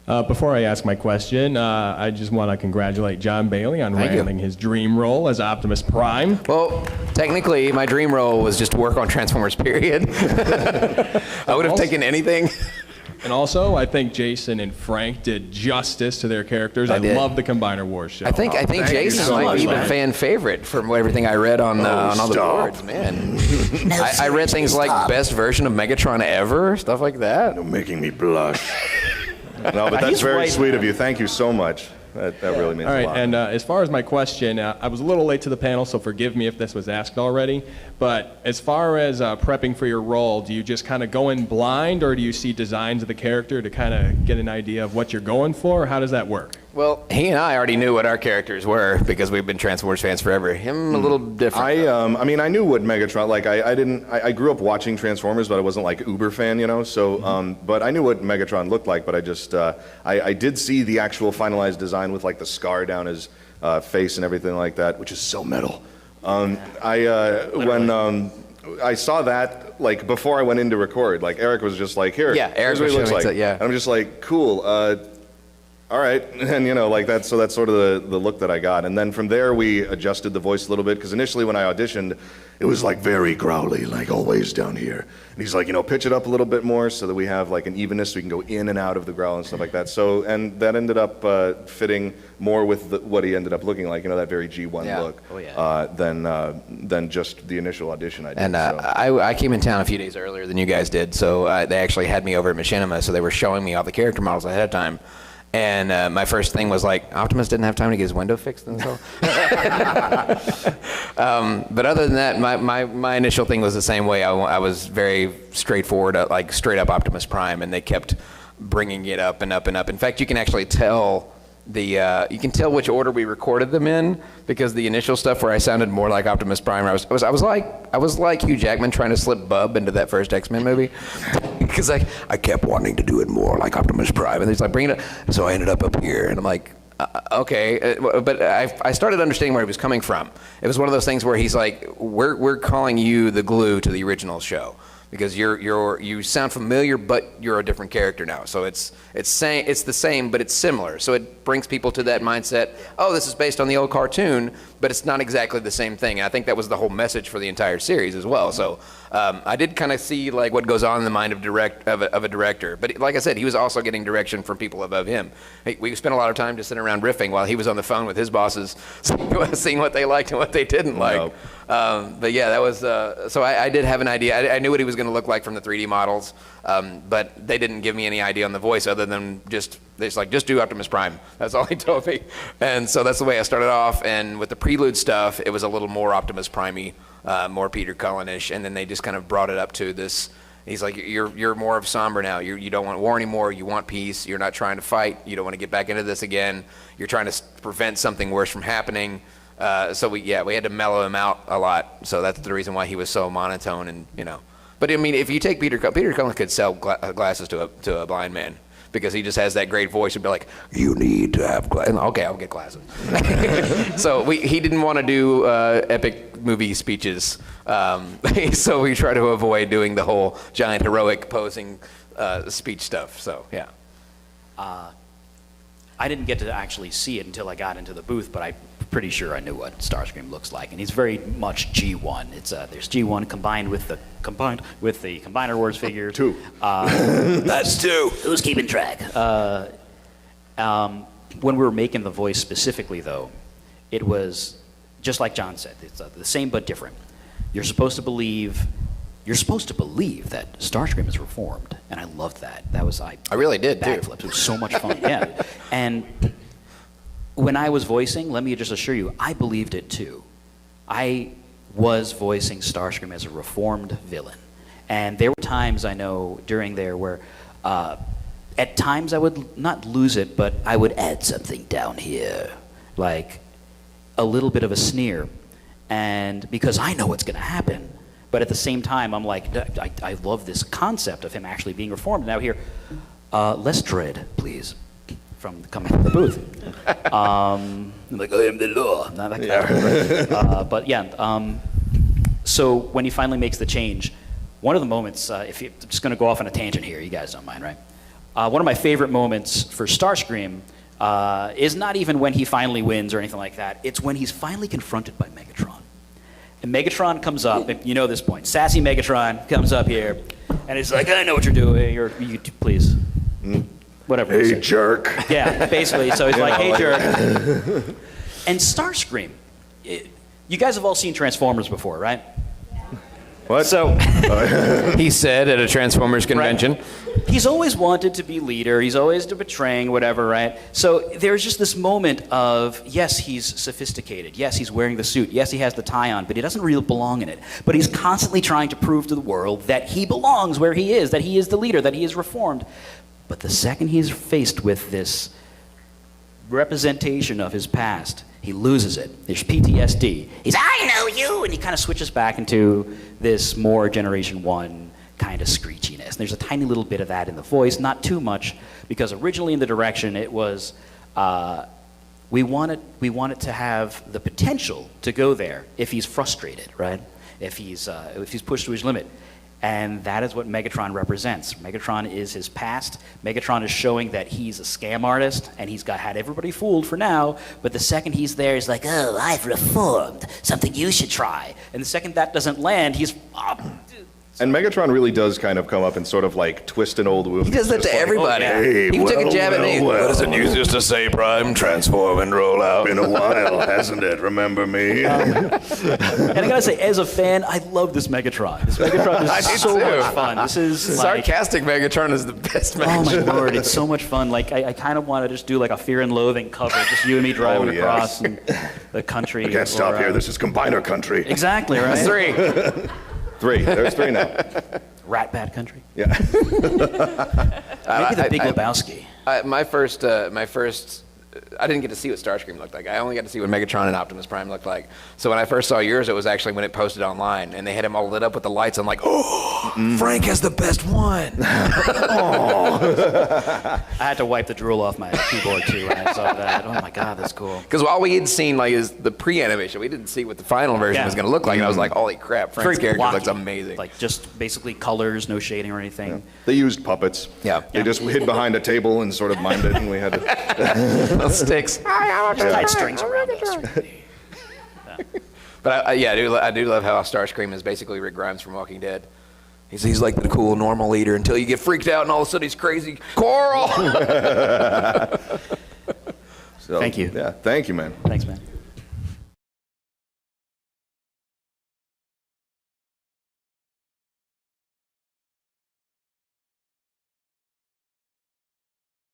Before I ask my question, I just want to congratulate Jon Bailey on landing his dream role as Optimus Prime. Well, technically, my dream role was just to work on Transformers, period. I would have taken anything. And also, I think Jason and Frank did justice to their characters. I love the Combiner Wars show. I think Jason might be the fan favorite from everything I read on all the boards, man. I read things like best version of Megatron ever, stuff like that. You're making me blush. No, but that's very sweet of you. Thank you so much. That really means a lot. All right, and as far as my question, I was a little late to the panel, so forgive me if this was asked already. But as far as prepping for your role, do you just kind of go in blind, or do you see designs of the character to kind of get an idea of what you're going for? Or how does that work? Well, he and I already knew what our characters were because we've been Transformers fans forever. Him a little different. I mean, I knew what Megatron. Like, I grew up watching Transformers, but I wasn't like uber fan, you know. So, but I knew what Megatron looked like. But I just, I did see the actual finalized design with like the scar down his face and everything like that, which is so metal. When I saw that, like before I went in to record, like Eric was just like, here, Eric here's what he looks like. And I'm just like, cool. All right, and you know, like that's sort of the look that I got, and then from there we adjusted the voice a little bit because initially when I auditioned, it was like very growly, like always down here. And he's like, you know, pitch it up a little bit more so that we have like an evenness, so we can go in and out of the growl and stuff like that. So, and that ended up fitting more with what he ended up looking like, you know, that very G1 look, than just the initial audition I did. And I came in town a few days earlier than you guys did, so they actually had me over at Machinima, so they were showing me all the character models ahead of time. And my first thing was like, Optimus didn't have time to get his window fixed and so. But other than that, my initial thing was the same way. I was very straightforward, like straight up Optimus Prime, and they kept bringing it up and up and up. In fact, you can actually tell you can tell which order we recorded them in because the initial stuff where I sounded more like Optimus Prime, I was like Hugh Jackman trying to slip Bub into that first X-Men movie because I kept wanting to do it more like Optimus Prime, and he's like, bring it up. So I ended up here, and I'm like, okay, but I started understanding where he was coming from. It was one of those things where he's like, we're calling you the glue to the original show. Because you sound familiar, but you're a different character now. So it's the same, but it's similar. So it brings people to that mindset. Oh, this is based on the old cartoon, but it's not exactly the same thing. And I think that was the whole message for the entire series as well. So I did kind of see like what goes on in the mind of a director. But like I said, he was also getting direction from people above him. We spent a lot of time just sitting around riffing while he was on the phone with his bosses, seeing what they liked and what they didn't like. But yeah, that was so I did have an idea. I knew what he was going to look like from the 3D models, but they didn't give me any idea on the voice other than just do Optimus Prime. That's all he told me, and so that's the way I started off. And with the prelude stuff, it was a little more Optimus Prime-y, more Peter Cullen-ish, and then they just kind of brought it up to this. He's like, you're more of somber now. You don't want war anymore. You want peace. You're not trying to fight. You don't want to get back into this again. You're trying to prevent something worse from happening. So we had to mellow him out a lot. So that's the reason why he was so monotone, and you know. But I mean, if you take Peter Cullen could sell glasses to a blind man because he just has that great voice and be like, you need to have glasses. Okay, I'll get glasses. So he didn't want to do epic movie speeches. So we try to avoid doing the whole giant heroic posing speech stuff. So yeah. I didn't get to actually see it until I got into the booth, but I'm pretty sure I knew what Starscream looks like, and he's very much G1. It's there's G1 combined with the Combiner Wars figure. Two. That's two. Who's keeping track? When we were making the voice specifically, though, it was just like John said. It's the same but different. You're supposed to believe that Starscream is reformed, and I loved that. That was I really did too. Backflips. It was so much fun. Yeah, and when I was voicing, let me just assure you, I believed it too. I was voicing Starscream as a reformed villain, and there were times I know during there where, at times I would not lose it, but I would add something down here, like a little bit of a sneer, and because I know what's going to happen. But at the same time, I'm like, I love this concept of him actually being reformed. Now here, less dread, please, from coming from the booth. I'm like, I am the law. Not that kind of, but yeah, so when he finally makes the change, one of the moments, if you're just going to go off on a tangent here, you guys don't mind, right? one of my favorite moments for Starscream is not even when he finally wins or anything like that. It's when he's finally confronted by Megatron. And Megatron comes up, and you know this point. Sassy Megatron comes up here, and he's like, I know what you're doing, or you please. Whatever. Hey, jerk. Yeah, basically. So he's like, hey, jerk. And Starscream, you guys have all seen Transformers before, right? What? So He said at a Transformers convention. Right. He's always wanted to be leader. He's always betraying whatever, right? So there's just this moment of, yes, he's sophisticated. Yes, he's wearing the suit. Yes, he has the tie on, but he doesn't really belong in it. But he's constantly trying to prove to the world that he belongs where he is, that he is the leader, that he is reformed. But the second he's faced with this representation of his past, he loses it. There's PTSD. He's, I know you! And he kind of switches back into this more Generation 1 kind of screechiness. There's a tiny little bit of that in the voice, not too much, because originally in the direction it was, we wanted to have the potential to go there if he's frustrated, right? If he's pushed to his limit. And that is what Megatron represents. Megatron is his past. Megatron is showing that he's a scam artist, and he's had everybody fooled for now, but the second he's there, he's like, oh, I've reformed, something you should try. And the second that doesn't land, he's, And Megatron really does kind of come up and sort of like twist an old wound. He does that to everybody. Hey, he took a jab at me. well. What does it news just to say, Prime? Transform and roll out. Been a while, hasn't it? Remember me? And I gotta say, as a fan, I love this Megatron. This Megatron I is do so too. much fun. This is like, Sarcastic Megatron is the best oh my Megatron. lord, it's so much fun. Like I kind of want to just do like a Fear and Loathing cover, just you and me driving Oh, yes. across and the country. I can't stop here. This is Combiner country. Exactly right. 3. 3. There's 3 now. Rat Bad Country. Yeah. Maybe the Big Lebowski. My first, I didn't get to see what Starscream looked like. I only got to see what Megatron and Optimus Prime looked like. So when I first saw yours, it was actually when it posted online, and they had him all lit up with the lights. I'm like, oh, Frank has the best one. I had to wipe the drool off my keyboard too when I saw that. Oh my god, that's cool. Because all we had seen like is the pre-animation. We didn't see what the final version Yeah. was going to look like. And I was like, holy crap, Frank's Very character blocky. looks amazing. Like just basically colors, no shading or anything. They used puppets. Yeah. They just hid behind a table and sort of mimed it, and we had to. Little sticks. Just tied strings around us. But I do love how Starscream is basically Rick Grimes from Walking Dead. He's like the cool, normal leader until you get freaked out and all of a sudden he's crazy. Coral! So, Thank you. Yeah, thank you, man. Thanks, man.